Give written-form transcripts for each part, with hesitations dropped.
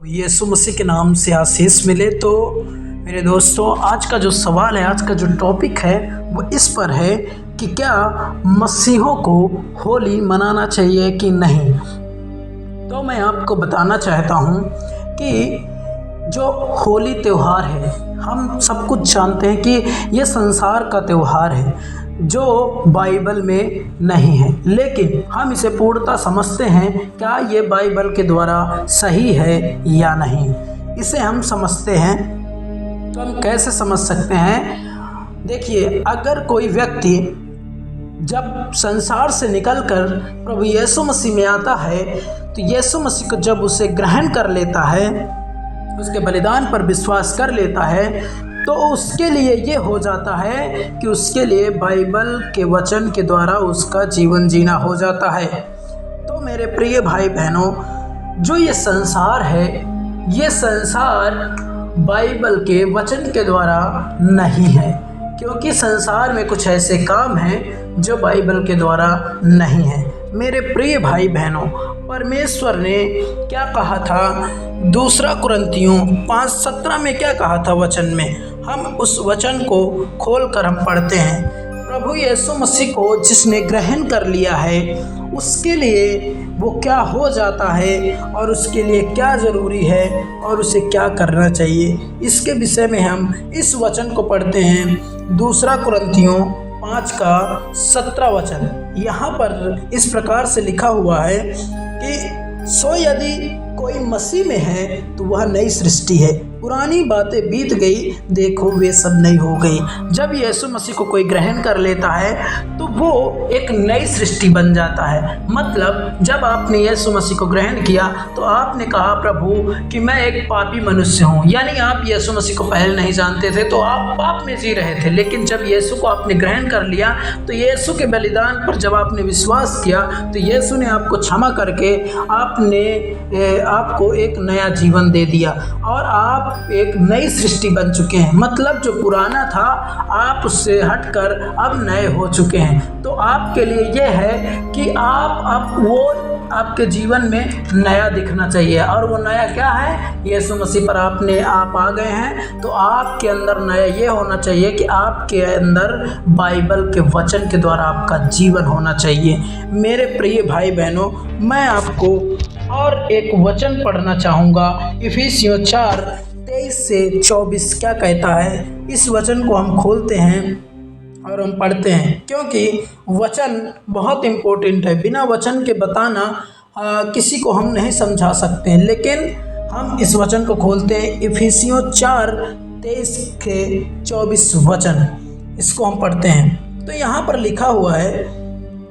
यीशु मसीह के नाम से आशीष मिले। तो मेरे दोस्तों, आज का जो सवाल है, आज का जो टॉपिक है वो इस पर है कि क्या मसीहों को होली मनाना चाहिए कि नहीं। तो मैं आपको बताना चाहता हूँ कि जो होली त्यौहार है, हम सब कुछ जानते हैं कि ये संसार का त्यौहार है जो बाइबल में नहीं है, लेकिन हम इसे पूर्णतः समझते हैं। क्या ये बाइबल के द्वारा सही है या नहीं, इसे हम समझते हैं। तो हम कैसे समझ सकते हैं? देखिए, अगर कोई व्यक्ति जब संसार से निकलकर प्रभु यीशु मसीह में आता है, तो यीशु मसीह को जब उसे ग्रहण कर लेता है, उसके बलिदान पर विश्वास कर लेता है, तो उसके लिए ये हो जाता है कि उसके लिए बाइबल के वचन के द्वारा उसका जीवन जीना हो जाता है। तो मेरे प्रिय भाई बहनों, जो ये संसार है, ये संसार बाइबल के वचन के द्वारा नहीं है, क्योंकि संसार में कुछ ऐसे काम हैं जो बाइबल के द्वारा नहीं है। मेरे प्रिय भाई बहनों, परमेश्वर ने क्या कहा था? दूसरा कुरिन्थियों 5:17 में क्या कहा था वचन में? हम उस वचन को खोलकर हम पढ़ते हैं। प्रभु यीशु मसीह को जिसने ग्रहण कर लिया है, उसके लिए वो क्या हो जाता है और उसके लिए क्या ज़रूरी है और उसे क्या करना चाहिए, इसके विषय में हम इस वचन को पढ़ते हैं। दूसरा कुरिन्थियों 5:17 वचन। यहाँ पर इस प्रकार से लिखा हुआ है कि सो यदि कोई मसीह में है तो वह नई सृष्टि है, पुरानी बातें बीत गई, देखो वे सब नई हो गई। जब यीशु मसीह को कोई ग्रहण कर लेता है तो वो एक नई सृष्टि बन जाता है। मतलब जब आपने यीशु मसीह को ग्रहण किया तो आपने कहा, प्रभु कि मैं एक पापी मनुष्य हूँ। यानी आप यीशु मसीह को पहले नहीं जानते थे, तो आप पाप में जी रहे थे, लेकिन जब यीशु को आपने ग्रहण कर लिया तो यीशु के बलिदान पर जब आपने विश्वास किया तो यीशु ने आपको क्षमा करके आपको एक नया जीवन दे दिया और आप एक नई सृष्टि बन चुके हैं। मतलब जो पुराना था, आप उससे हटकर अब नए हो चुके हैं। तो आपके लिए यह है कि आपके जीवन में नया दिखना चाहिए, और वो नया क्या है? यीशु मसीह पर आप आ गए हैं, तो आपके अंदर नया ये होना चाहिए कि आपके अंदर बाइबल के वचन के द्वारा आपका जीवन होना चाहिए। मेरे प्रिय भाई बहनों, मैं आपको और एक वचन पढ़ना चाहूँगा। इफिसियों 4:23-24 क्या कहता है? इस वचन को हम खोलते हैं और हम पढ़ते हैं, क्योंकि वचन बहुत इम्पोर्टेंट है। बिना वचन के बताना किसी को हम नहीं समझा सकते हैं, लेकिन हम इस वचन को खोलते हैं। इफिसियों 4:23-24 वचन, इसको हम पढ़ते हैं। तो यहाँ पर लिखा हुआ है,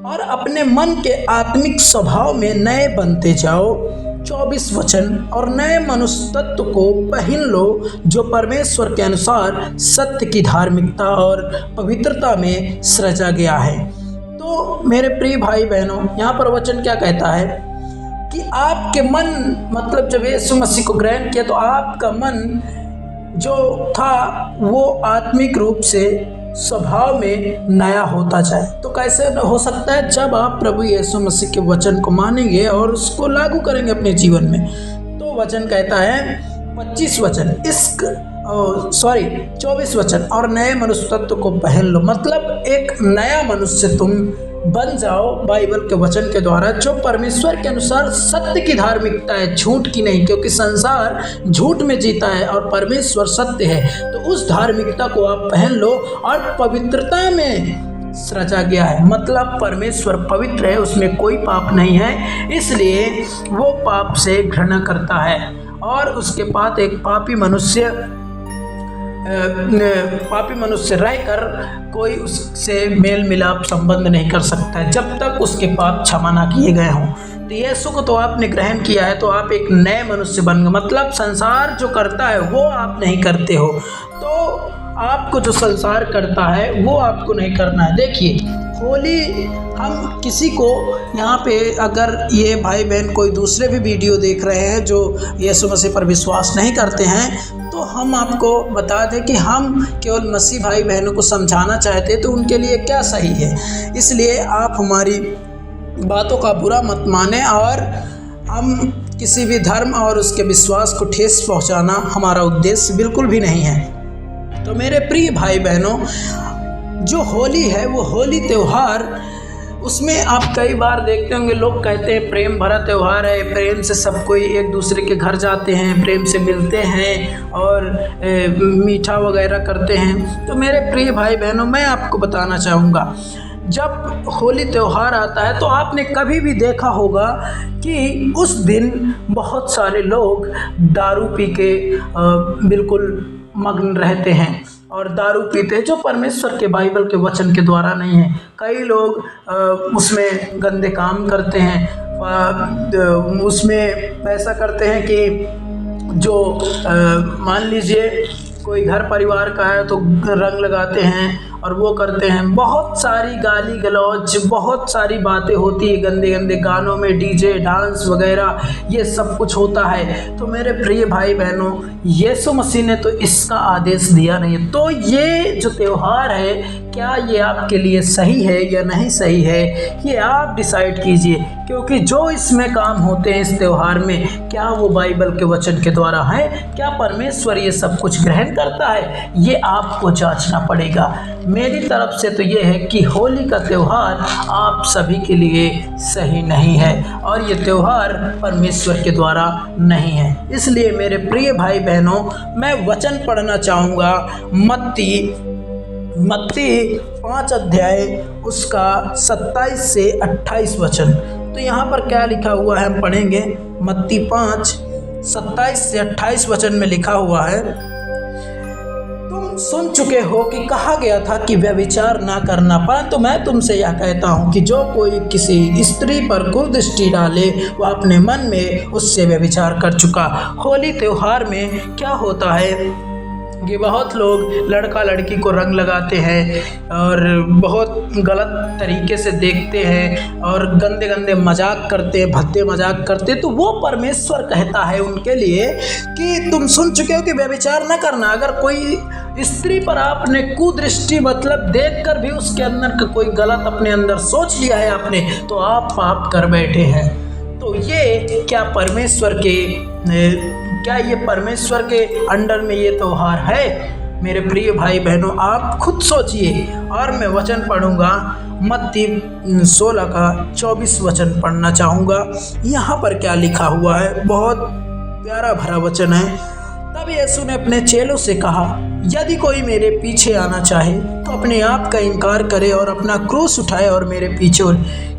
और अपने मन के आत्मिक स्वभाव में नए बनते जाओ। 24 वचन, और नए मनुष्य तत्व को पहन लो, जो परमेश्वर के अनुसार सत्य की धार्मिकता और पवित्रता में सृजा गया है। तो मेरे प्रिय भाई बहनों, यहाँ पर वचन क्या कहता है कि आपके मन, मतलब जब यीशु मसीह को ग्रहण किया तो आपका मन जो था वो आत्मिक रूप से स्वभाव में नया होता जाए। तो कैसे हो सकता है? जब आप प्रभु यीशु मसीह के वचन को मानेंगे और उसको लागू करेंगे अपने जीवन में। तो वचन कहता है 25 वचन, 24 वचन, और नए मनुष्य तत्व को पहन लो। मतलब एक नया मनुष्य तुम बन जाओ बाइबल के वचन के द्वारा, जो परमेश्वर के अनुसार सत्य की धार्मिकता है, झूठ की नहीं, क्योंकि संसार झूठ में जीता है और परमेश्वर सत्य है। तो उस धार्मिकता को आप पहन लो, और पवित्रता में सृजा गया है। मतलब परमेश्वर पवित्र है, उसमें कोई पाप नहीं है, इसलिए वो पाप से घृणा करता है। और उसके बाद एक पापी मनुष्य रहकर कोई उससे मेल मिलाप संबंध नहीं कर सकता है जब तक उसके पाप क्षमा ना किए गए हों। तो यीशु को तो आपने ग्रहण किया है, तो आप एक नए मनुष्य बन गए। मतलब संसार जो करता है वो आप नहीं करते हो, तो आपको जो संसार करता है वो आपको नहीं करना है। देखिए, होली हम किसी को यहाँ पे, अगर ये भाई बहन कोई दूसरे भी वीडियो देख रहे हैं जो यीशु मसीह पर विश्वास नहीं करते हैं, तो हम आपको बता दें कि हम केवल मसीह भाई बहनों को समझाना चाहते हैं तो उनके लिए क्या सही है। इसलिए आप हमारी बातों का बुरा मत माने, और हम किसी भी धर्म और उसके विश्वास को ठेस पहुंचाना हमारा उद्देश्य बिल्कुल भी नहीं है। तो मेरे प्रिय भाई बहनों, जो होली है वो होली त्यौहार, उसमें आप कई बार देखते होंगे लोग कहते हैं प्रेम भरा त्यौहार है, प्रेम से सब कोई एक दूसरे के घर जाते हैं, प्रेम से मिलते हैं और मीठा वगैरह करते हैं। तो मेरे प्रिय भाई बहनों, मैं आपको बताना चाहूँगा, जब होली त्यौहार आता है तो आपने कभी भी देखा होगा कि उस दिन बहुत सारे लोग दारू पी के बिल्कुल मग्न रहते हैं और दारू पीते हैं, जो परमेश्वर के बाइबल के वचन के द्वारा नहीं है। कई लोग उसमें गंदे काम करते हैं, उसमें ऐसा करते हैं कि जो मान लीजिए कोई घर परिवार का है तो रंग लगाते हैं और वो करते हैं, बहुत सारी गाली गलौज, बहुत सारी बातें होती है गंदे गंदे गानों में, डीजे डांस वगैरह ये सब कुछ होता है। तो मेरे प्रिय भाई बहनों, यीशु मसीह ने तो इसका आदेश दिया नहीं है। तो ये जो त्यौहार है, क्या ये आपके लिए सही है या नहीं सही है, ये आप डिसाइड कीजिए, क्योंकि जो इसमें काम होते हैं इस त्यौहार में, क्या वो बाइबल के वचन के द्वारा है, क्या परमेश्वर ये सब कुछ ग्रहण करता है, ये आपको जांचना पड़ेगा। मेरी तरफ से तो ये है कि होली का त्यौहार आप सभी के लिए सही नहीं है और ये त्यौहार परमेश्वर के द्वारा नहीं है। इसलिए मेरे प्रिय भाई बहनों, मैं वचन पढ़ना चाहूँगा मत्ती 5 अध्याय उसका 27 से 28 वचन। तो यहाँ पर क्या लिखा हुआ है, हम पढ़ेंगे। मत्ती 5 27 से 28 वचन में लिखा हुआ है, तुम सुन चुके हो कि कहा गया था कि व्यभिचार ना करना, परंतु मैं तुमसे यह कहता हूँ कि जो कोई किसी स्त्री पर कुदृष्टि डाले वह अपने मन में उससे व्यभिचार कर चुका। होली त्यौहार में क्या होता है कि बहुत लोग लड़का लड़की को रंग लगाते हैं और बहुत गलत तरीके से देखते हैं और गंदे गंदे मजाक करते हैं, भद्दे मजाक करते हैं। तो वो परमेश्वर कहता है उनके लिए कि तुम सुन चुके हो कि व्यभिचार न करना। अगर कोई स्त्री पर आपने कुदृष्टि मतलब देखकर भी उसके अंदर का कोई गलत अपने अंदर सोच लिया है आपने, तो आप पाप कर बैठे हैं। तो ये क्या ये परमेश्वर के अंडर में ये त्यौहार है? मेरे प्रिय भाई बहनों, आप खुद सोचिए। और मैं वचन पढ़ूंगा, मत्ती 16 का 24 वचन पढ़ना चाहूँगा। यहाँ पर क्या लिखा हुआ है, बहुत प्यारा भरा वचन है। तब यीशु ने अपने चेलों से कहा, यदि कोई मेरे पीछे आना चाहे तो अपने आप का इनकार करे और अपना क्रूस उठाए और मेरे पीछे।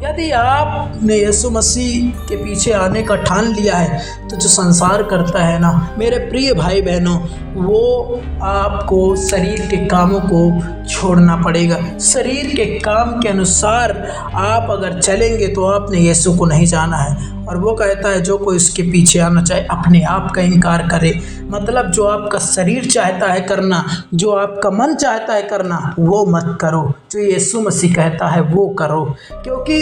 यदि आपने यीशु मसीह के पीछे आने का ठान लिया है तो जो संसार करता है ना, मेरे प्रिय भाई बहनों, वो आपको शरीर के कामों को छोड़ना पड़ेगा। शरीर के काम के अनुसार आप अगर चलेंगे तो आपने यीशु को नहीं जाना है। और वो कहता है जो कोई उसके पीछे आना चाहे अपने आप का इनकार करे, मतलब जो आपका शरीर चाहता है करना, जो आपका मन चाहता है करना, वो मत करो। जो यीशु मसीह कहता है वो करो, क्योंकि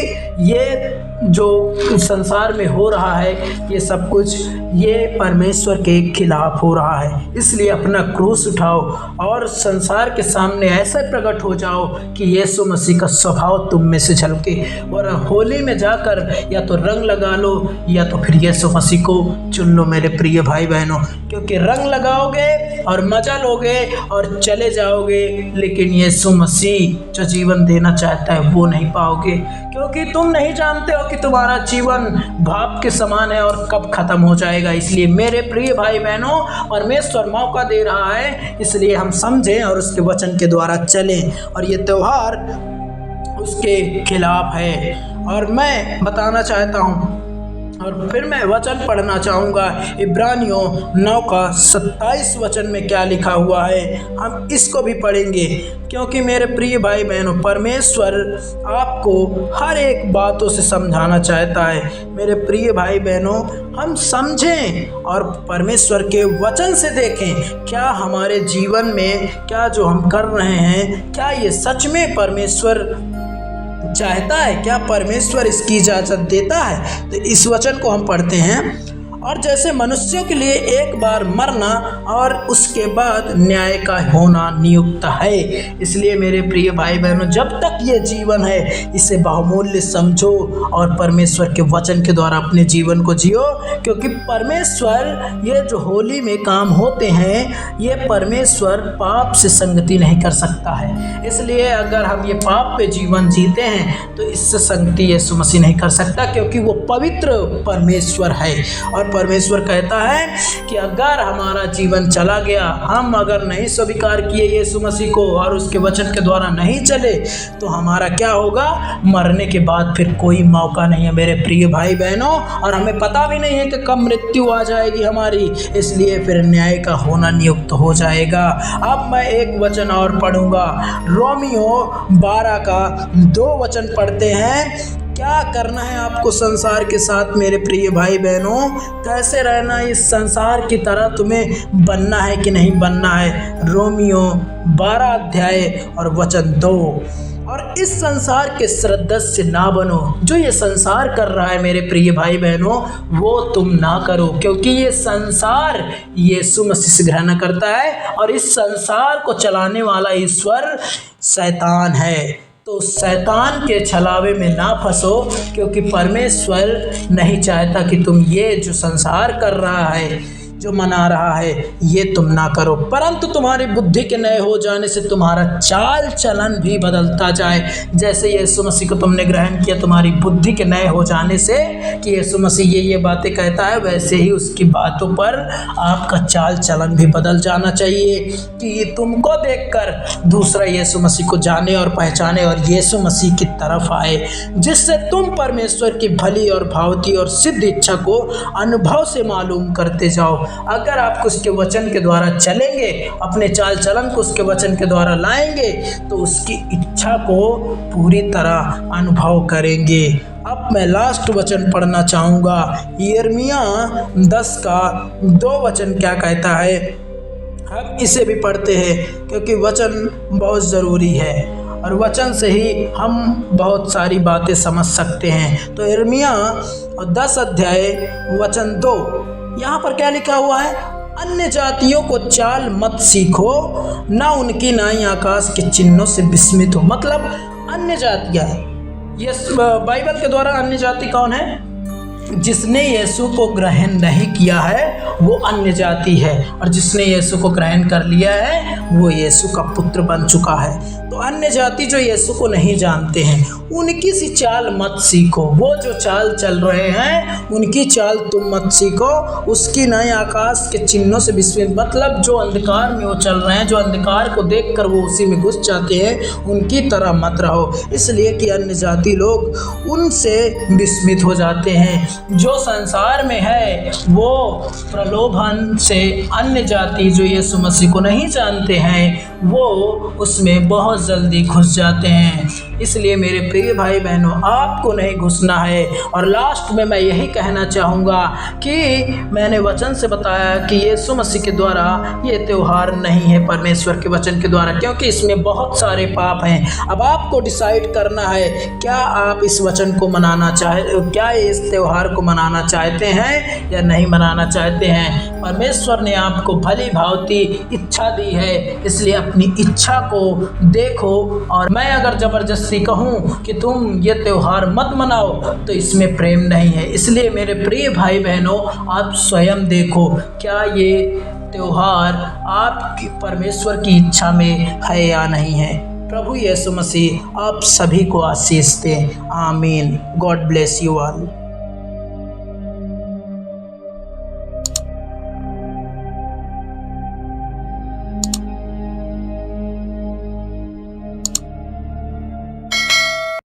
ये जो संसार में हो रहा है ये सब कुछ ये परमेश्वर के खिलाफ हो रहा है। इसलिए अपना क्रूस उठाओ और संसार के सामने ऐसे प्रकट हो जाओ कि यीशु मसीह का स्वभाव तुम में से झलके। और होली में जाकर या तो रंग लगा लो या तो फिर यीशु मसीह को चुन लो मेरे प्रिय भाई बहनों, क्योंकि रंग लगाओगे और मजा लोगे और चले जाओगे, लेकिन यीशु मसीह जो जीवन देना चाहता है वो नहीं पाओगे, क्योंकि तुम नहीं जानते हो कि तुम्हारा जीवन भाप के समान है और कब खत्म हो जाएगा। इसलिए मेरे प्रिय भाई बहनों, परमेश्वर मौका दे रहा है, इसलिए हम समझें और उसके वचन के द्वारा चलें। और ये त्यौहार उसके खिलाफ है। और मैं बताना चाहता हूँ और फिर मैं वचन पढ़ना चाहूँगा, इब्रानियों 9 का 27 वचन में क्या लिखा हुआ है, हम इसको भी पढ़ेंगे। क्योंकि मेरे प्रिय भाई बहनों, परमेश्वर आपको हर एक बातों से समझाना चाहता है। मेरे प्रिय भाई बहनों, हम समझें और परमेश्वर के वचन से देखें क्या हमारे जीवन में क्या जो हम कर रहे हैं, क्या ये सच में परमेश्वर चाहता है, क्या परमेश्वर इसकी इजाज़त देता है। तो इस वचन को हम पढ़ते हैं, और जैसे मनुष्यों के लिए एक बार मरना और उसके बाद न्याय का होना नियुक्त है। इसलिए मेरे प्रिय भाई बहनों, जब तक ये जीवन है इसे बहुमूल्य समझो और परमेश्वर के वचन के द्वारा अपने जीवन को जियो, क्योंकि परमेश्वर ये जो होली में काम होते हैं ये परमेश्वर पाप से संगति नहीं कर सकता है। इसलिए अगर हम ये पाप पे जीवन जीते हैं तो इससे संगति यीशु मसीह नहीं कर सकता, क्योंकि वो पवित्र परमेश्वर है। और परमेश्वर कहता है कि अगर हमारा जीवन चला गया, हम अगर नहीं स्वीकार किए यीशु मसीह को और उसके वचन के द्वारा नहीं चले, तो हमारा क्या होगा? मरने के बाद फिर कोई मौका नहीं है मेरे प्रिय भाई बहनों, और हमें पता भी नहीं है कि कब मृत्यु आ जाएगी हमारी। इसलिए फिर न्याय का होना नियुक्त हो जाएगा। अब मैं एक वचन और पढ़ूंगा, रोमियो 12 का 2 वचन पढ़ते हैं। क्या करना है आपको संसार के साथ मेरे प्रिय भाई बहनों? कैसे रहना है इस संसार की तरह? तुम्हें बनना है कि नहीं बनना है? रोमियो 12 अध्याय और वचन 2। और इस संसार के सदस्य ना बनो। जो ये संसार कर रहा है मेरे प्रिय भाई बहनों, वो तुम ना करो, क्योंकि ये संसार यीशु मसीह से घृणा करता है और इस संसार को चलाने वाला ईश्वर शैतान है। तो शैतान के छलावे में ना फंसो, क्योंकि परमेश्वर नहीं चाहता कि तुम ये जो संसार कर रहा है, जो मना रहा है, ये तुम ना करो, परंतु तुम्हारी बुद्धि के नए हो जाने से तुम्हारा चाल चलन भी बदलता जाए। जैसे यीशु मसीह को तुमने ग्रहण किया तुम्हारी बुद्धि के नए हो जाने से कि यीशु मसीह ये बातें कहता है, वैसे ही उसकी बातों पर आपका चाल चलन भी बदल जाना चाहिए कि तुमको देखकर दूसरा यीशु मसीह को जाने और पहचाने और यीशु मसीह की तरफ आए, जिससे तुम परमेश्वर की भली और भावती और सिद्ध इच्छा को अनुभव से मालूम करते जाओ। अगर आप उसके वचन के द्वारा चलेंगे, अपने चाल चलन को उसके वचन के द्वारा लाएंगे, तो उसकी इच्छा को पूरी तरह अनुभव करेंगे। अब मैं लास्ट वचन पढ़ना चाहूँगा, यिर्मयाह 10 का 2 वचन क्या कहता है। हम इसे भी पढ़ते हैं क्योंकि वचन बहुत ज़रूरी है और वचन से ही हम बहुत सारी बातें समझ सकते हैं। तो यिर्मयाह 10 अध्याय वचन 2, यहाँ पर क्या लिखा हुआ है? अन्य जातियों को चाल मत सीखो, ना उनकी नाई आकाश के चिन्हों से विस्मित हो। मतलब अन्य जातियाँ, ये बाइबल के द्वारा अन्य जाति कौन है? जिसने यीशु को ग्रहण नहीं किया है वो अन्य जाति है, और जिसने यीशु को ग्रहण कर लिया है वो यीशु का पुत्र बन चुका है। तो अन्य जाति जो यीशु को नहीं जानते हैं उनकी सी चाल मत सीखो। वो जो चाल चल रहे हैं उनकी चाल तुम मत सीखो, उसकी नए आकाश के चिन्हों से विस्मित। मतलब जो अंधकार में वो चल रहे हैं, जो अंधकार को देखकर वो उसी में घुस जाते हैं, उनकी तरह मत रहो, इसलिए कि अन्य जाति लोग उनसे विस्मित हो जाते हैं। जो संसार में है वो प्रलोभन से अन्य जाति जो यीशु मसीह को नहीं जानते हैं वो उसमें बहुत जल्दी घुस जाते हैं। इसलिए मेरे प्रिय भाई बहनों, आपको नहीं घुसना है। और लास्ट में मैं यही कहना चाहूँगा कि मैंने वचन से बताया कि यीशु मसीह के द्वारा ये त्यौहार नहीं है परमेश्वर के वचन के द्वारा, क्योंकि इसमें बहुत सारे पाप हैं। अब आपको डिसाइड करना है क्या आप इस वचन को मनाना क्या इस त्यौहार को मनाना चाहते हैं या नहीं मनाना चाहते हैं। परमेश्वर ने आपको भली भांति इच्छा दी है, इसलिए अपनी इच्छा को देखो। और मैं अगर ज़बरदस्ती कहूँ कि तुम ये त्यौहार मत मनाओ तो इसमें प्रेम नहीं है। इसलिए मेरे प्रिय भाई बहनों, आप स्वयं देखो क्या ये त्यौहार आपकी परमेश्वर की इच्छा में है या नहीं है। प्रभु यीशु मसीह आप सभी को आशीष दें। आमीन। God bless you all.